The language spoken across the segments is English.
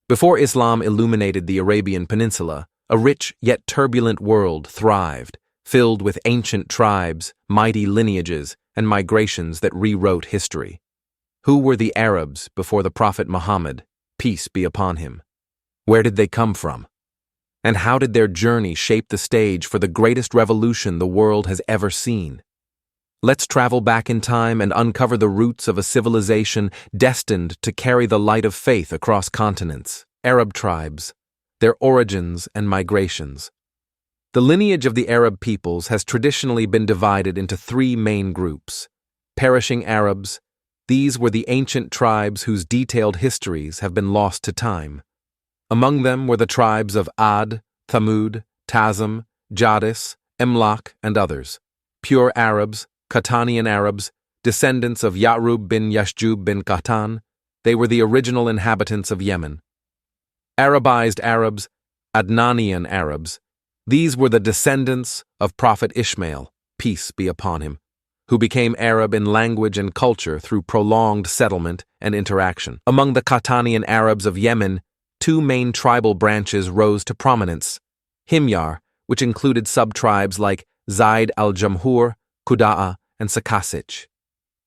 Before Islam illuminated the Arabian Peninsula, a rich yet turbulent world thrived, filled with ancient tribes, mighty lineages, and migrations that rewrote history. Who were the Arabs before the Prophet Muhammad, peace be upon him? Where did they come from? And how did their journey shape the stage for the greatest revolution the world has ever seen? Let's travel back in time and uncover the roots of a civilization destined to carry the light of faith across continents. Arab tribes, their origins and migrations. The lineage of the Arab peoples has traditionally been divided into three main groups. Perishing Arabs, these were the ancient tribes whose detailed histories have been lost to time. Among them were the tribes of Ad, Thamud, Tazim, Jadis, Emlak, and others. Pure Arabs, Qahtanian Arabs, descendants of Ya'rub bin Yashjub bin Qahtan, they were the original inhabitants of Yemen. Arabized Arabs, Adnanian Arabs, these were the descendants of Prophet Ishmael, peace be upon him, who became Arab in language and culture through prolonged settlement and interaction. Among the Qahtanian Arabs of Yemen, two main tribal branches rose to prominence. Himyar, which included sub-tribes like Zaid al-Jamhur, Kuda'a, and Sakasich.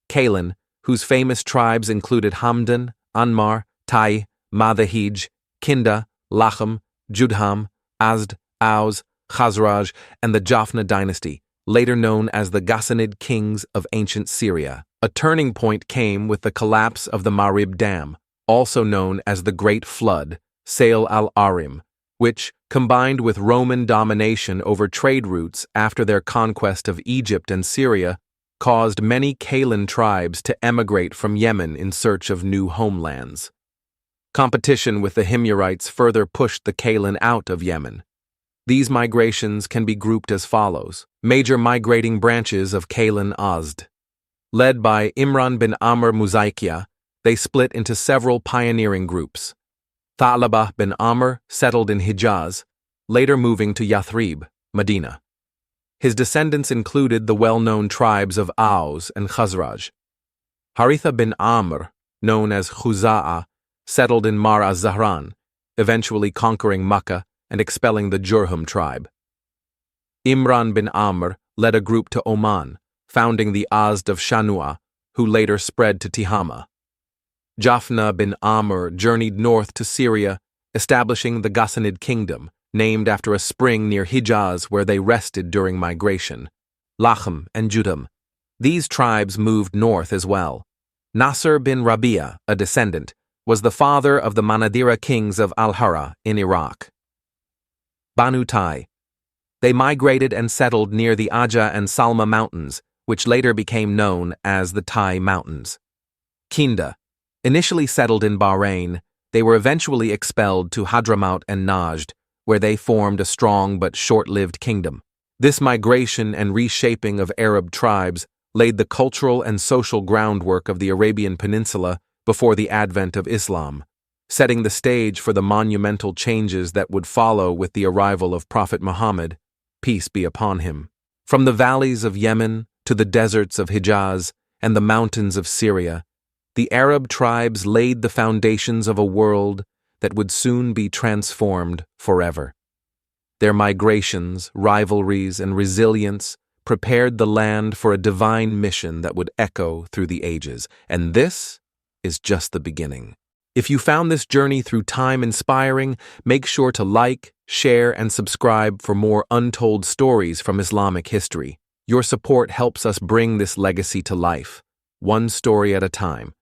Kaylan, whose famous tribes included Hamdan, Anmar, Tai, Madahij, Kinda, Lachem, Judham, Azd, Aus, Khazraj, and the Jaffna dynasty, later known as the Ghassanid kings of ancient Syria. A turning point came with the collapse of the Marib Dam, also known as the Great Flood, Sail al-Arim, which, combined with Roman domination over trade routes after their conquest of Egypt and Syria, caused many Kaylan tribes to emigrate from Yemen in search of new homelands. Competition with the Himyarites further pushed the Kaylan out of Yemen. These migrations can be grouped as follows. Major migrating branches of Kaylan Azd. Led by Imran bin Amr Muzaikia, they split into several pioneering groups. Tha'labah bin Amr settled in Hijaz, later moving to Yathrib, Medina. His descendants included the well-known tribes of Aus and Khazraj. Haritha bin Amr, known as Khuza'a, settled in Mar az-Zahran, eventually conquering Makkah and expelling the Jurhum tribe. Imran bin Amr led a group to Oman, founding the Azd of Shanua, who later spread to Tihama. Jaffna bin Amr journeyed north to Syria, establishing the Ghassanid kingdom, named after a spring near Hijaz where they rested during migration. Lachem and Judham. These tribes moved north as well. Nasr bin Rabia, a descendant, was the father of the Manadira kings of Al-Hara in Iraq. Banu Tai. They migrated and settled near the Aja and Salma mountains, which later became known as the Tai Mountains. Kinda. Initially settled in Bahrain, they were eventually expelled to Hadramaut and Najd, where they formed a strong but short-lived kingdom. This migration and reshaping of Arab tribes laid the cultural and social groundwork of the Arabian Peninsula before the advent of Islam, setting the stage for the monumental changes that would follow with the arrival of Prophet Muhammad, peace be upon him. From the valleys of Yemen to the deserts of Hijaz and the mountains of Syria, the Arab tribes laid the foundations of a world that would soon be transformed forever. Their migrations, rivalries, and resilience prepared the land for a divine mission that would echo through the ages, and this is just the beginning. If you found this journey through time inspiring, make sure to like, share, and subscribe for more untold stories from Islamic history. Your support helps us bring this legacy to life, one story at a time.